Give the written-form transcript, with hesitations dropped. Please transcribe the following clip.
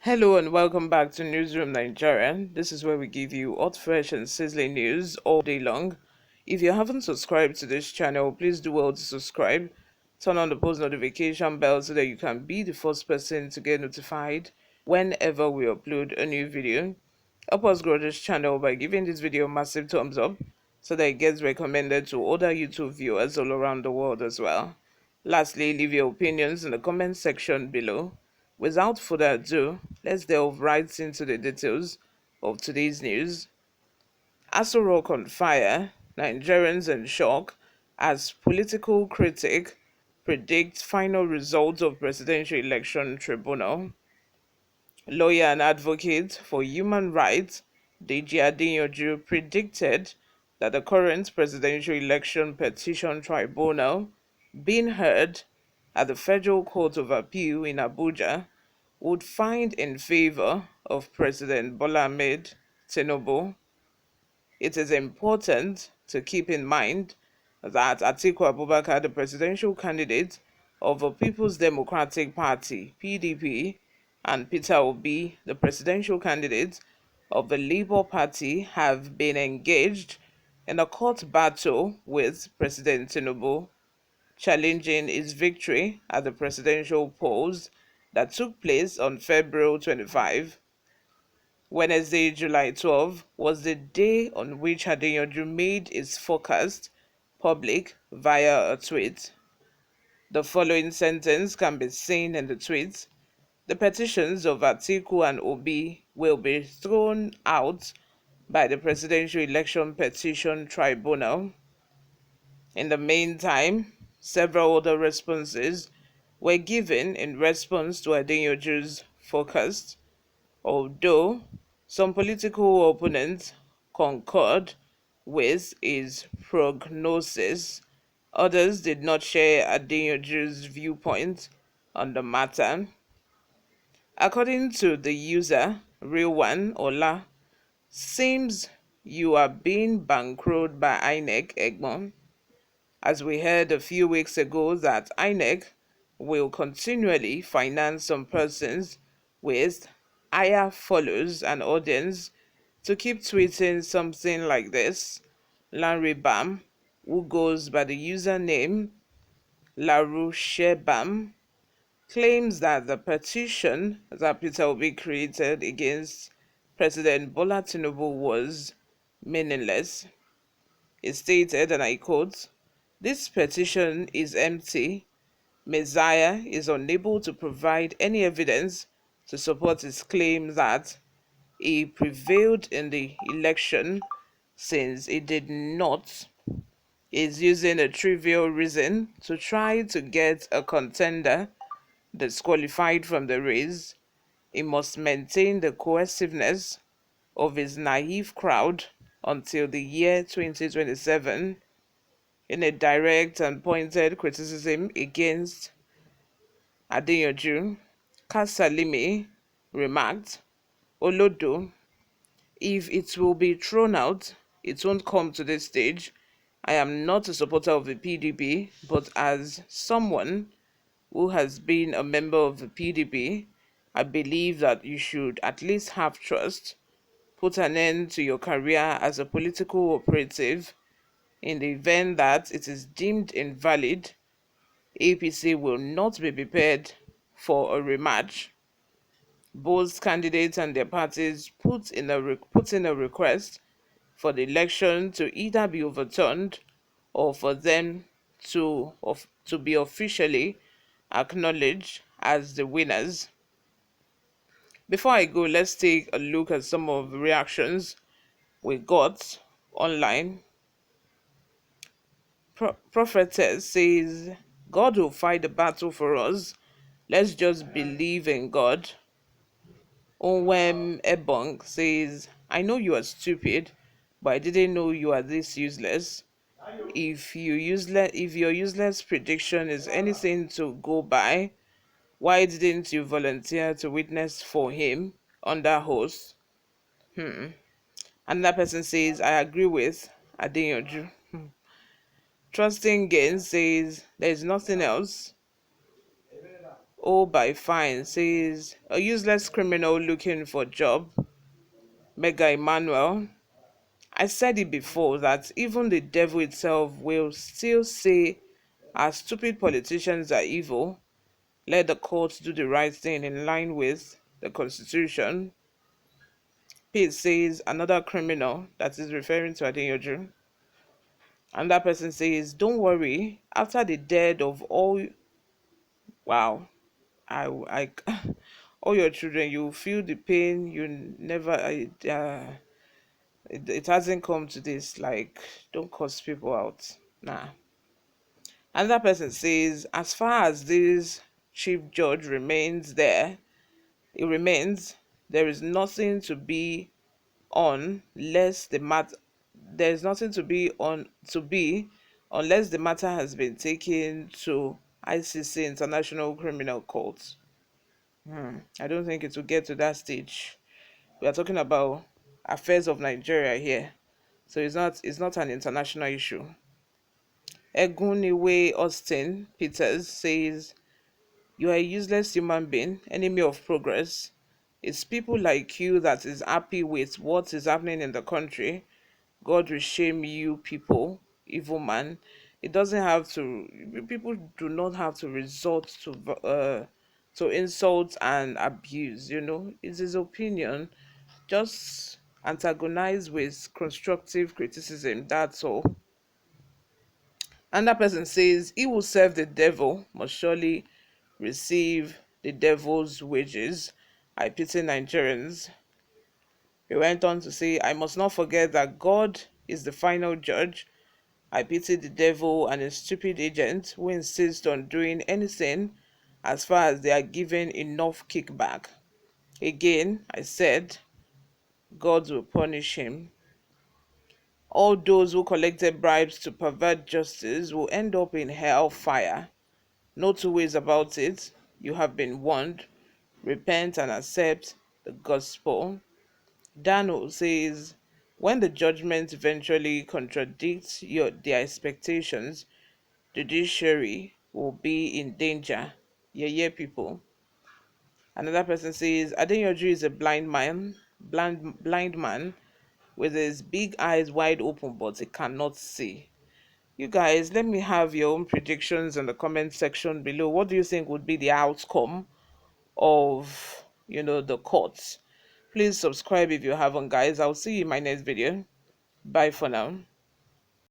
Hello and welcome back to Newsroom Nigerian. This is where we give you hot, fresh, and sizzling news all day long. If you haven't subscribed to this channel, please do well to subscribe. Turn on the post notification bell so that you can be the first person to get notified whenever we upload a new video. Help us grow this channel by giving this video a massive thumbs up so that it gets recommended to other YouTube viewers all around the world as well. Lastly, leave your opinions in the comment section below. Without further ado, let's delve right into the details of today's news. Aso Rock on fire, Nigerians in shock as political critic predicts final results of presidential election tribunal. Lawyer and advocate for human rights Deji Adeyanju predicted that the current presidential election petition tribunal, being heard at the Federal Court of Appeal in Abuja, would find in favor of President Bola Ahmed Tinubu. It is important to keep in mind that Atiku Abubakar, the presidential candidate of the People's Democratic Party (PDP), and Peter Obi, the presidential candidate of the Labour Party, have been engaged in a court battle with President Tinubu, challenging his victory at the presidential polls that took place on February 25. Wednesday, July 12, was the day on which Adeyanju made his forecast public via a tweet. The following sentence can be seen in the tweet: "The petitions of Atiku and Obi will be thrown out by the Presidential Election Petition Tribunal." In the meantime, several other responses were given in response to Adeyanju's forecast. Although some political opponents concurred with his prognosis, others did not share Adeyanju's viewpoint on the matter. According to the user Real One Ola, "Seems you are being bankrolled by INEC, Egmont. As we heard a few weeks ago that INEC will continually finance some persons with higher follows and audience to keep tweeting something like this." Larry Bam, who goes by the username Larouchebam, claims that the petition that Peter Obi created against President Bola Tinubu was meaningless. He stated, and I quote, "This petition is empty. Messiah is unable to provide any evidence to support his claim that he prevailed in the election, since he did not. He is using a trivial reason to try to get a contender disqualified from the race. He must maintain the cohesiveness of his naive crowd until the year 2027. In a direct and pointed criticism against Adeyanju, Kasalimi remarked, "Olodo, if it will be thrown out, it won't come to this stage. I am not a supporter of the PDP, but as someone who has been a member of the PDP, I believe that you should at least have trust. Put an end to your career as a political operative. In the event that it is deemed invalid, APC will not be prepared for a rematch." Both candidates and their parties put in a request for the election to either be overturned or for them to be officially acknowledged as the winners. Before I go, let's take a look at some of the reactions we got online. Prophetess says, "God will fight the battle for us. Let's just believe in God." Onwem Ebong says, I know you are stupid, but I didn't know you are this useless. If your useless prediction is anything to go by, why didn't you volunteer to witness for him under host? Hmm. Another person says, I agree with Adeyanju. Trusting Gain says, there is nothing else. Oh, by fine says, a useless criminal looking for job. Mega Emmanuel. I said it before that even the devil itself will still say, our stupid politicians are evil. Let the courts do the right thing in line with the Constitution. Pete says, another criminal, that is referring to Adeyanju. And that person says, don't worry, after the death of all, wow, I, all your children, you feel the pain, you never, it hasn't come to this, like, don't curse people out. Nah. Another person says, as far as this chief judge remains there, it remains, there is nothing to be on less the matter there's nothing to be on to be unless the matter has been taken to ICC International Criminal Court. I don't think it will get to that stage. We are talking about affairs of Nigeria here, so it's not an international issue. Eguniwe Austin Peters says, you are a useless human being, enemy of progress. It's people like you that is happy with what is happening in the country. God will shame you people, evil man. It doesn't have to. People do not have to resort to insult and abuse. It's his opinion. Just antagonize with constructive criticism. That's all. And that person says, he who serve the devil must surely receive the devil's wages. I pity Nigerians. He went on to say, I must not forget that God is the final judge. I pity the devil and his stupid agent who insist on doing anything as far as they are given enough kickback. Again, I said, God will punish him. All those who collected bribes to pervert justice will end up in hell fire. No two ways about it. You have been warned. Repent and accept the gospel. Dano says, when the judgment eventually contradicts their expectations, judiciary will be in danger. Yeah, people. Another person says, Adeyanju is a blind man with his big eyes wide open, but he cannot see. You guys, let me have your own predictions in the comment section below. What do you think would be the outcome of the courts? Please subscribe if you haven't, guys. I'll see you in my next video. Bye for now.